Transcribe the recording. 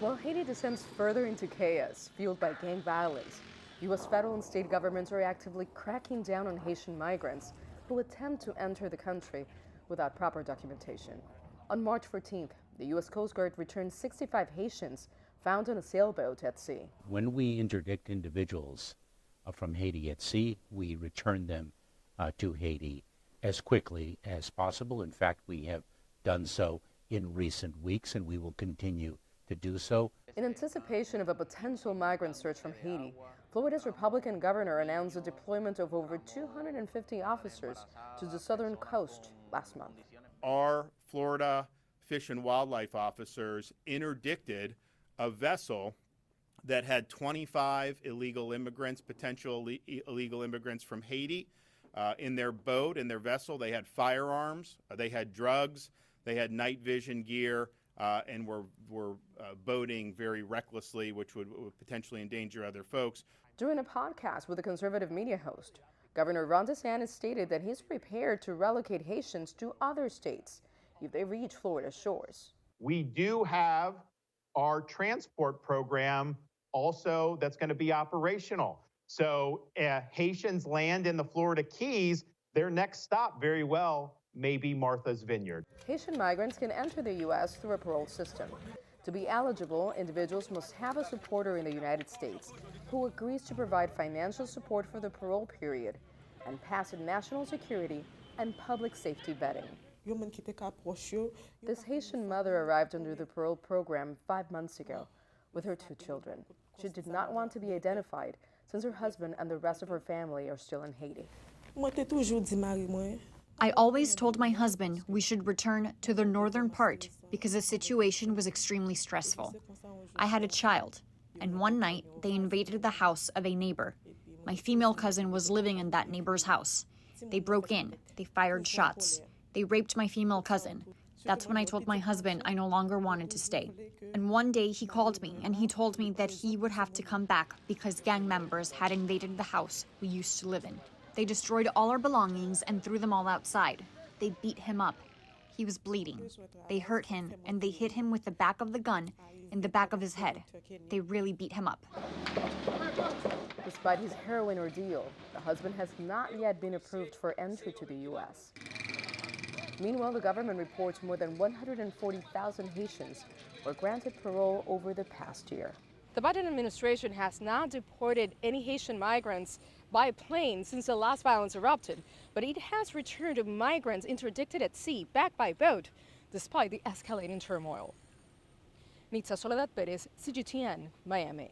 While Haiti descends further into chaos, fueled by gang violence, U.S. federal and state governments are actively cracking down on Haitian migrants who attempt to enter the country without proper documentation. On March 14th, the U.S. Coast Guard returned 65 Haitians found on a sailboat at sea. When we interdict individuals from Haiti at sea, we return them to Haiti as quickly as possible. In fact, we have done so in recent weeks, and we will continue to do so. In anticipation of a potential migrant surge from Haiti, Florida's Republican governor announced the deployment of over 250 officers to the southern coast last month. Our Florida Fish and Wildlife officers interdicted a vessel that had 25 illegal immigrants, potential illegal immigrants from Haiti. In their boat, in their vessel, they had firearms, they had drugs, they had night vision gear, and were boating very recklessly, which would potentially endanger other folks. During a podcast with a conservative media host, Governor Ron DeSantis stated that he's prepared to relocate Haitians to other states if they reach Florida's shores. We do have our transport program also that's going to be operational. So Haitians land in the Florida Keys, their next stop very well may be Martha's Vineyard. Haitian migrants can enter the U.S. through a parole system. To be eligible, individuals must have a supporter in the United States who agrees to provide financial support for the parole period and pass a national security and public safety vetting. This Haitian mother arrived under the parole program 5 months ago with her 2 children. She did not want to be identified since her husband and the rest of her family are still in Haiti. I always told my husband we should return to the northern part because the situation was extremely stressful. I had a child, and one night they invaded the house of a neighbor. My female cousin was living in that neighbor's house. They broke in, they fired shots, they raped my female cousin. That's when I told my husband I no longer wanted to stay. And one day he called me and he told me that he would have to come back because gang members had invaded the house we used to live in. They destroyed all our belongings and threw them all outside. They beat him up. He was bleeding. They hurt him and they hit him with the back of the gun in the back of his head. They really beat him up. Despite his heroin ordeal, the husband has not yet been approved for entry to the U.S. Meanwhile, the government reports more than 140,000 Haitians were granted parole over the past year. The Biden administration has not deported any Haitian migrants by plane since the last violence erupted, but it has returned migrants interdicted at sea back by boat, despite the escalating turmoil. Nitza, Soledad, Perez, CGTN, Miami.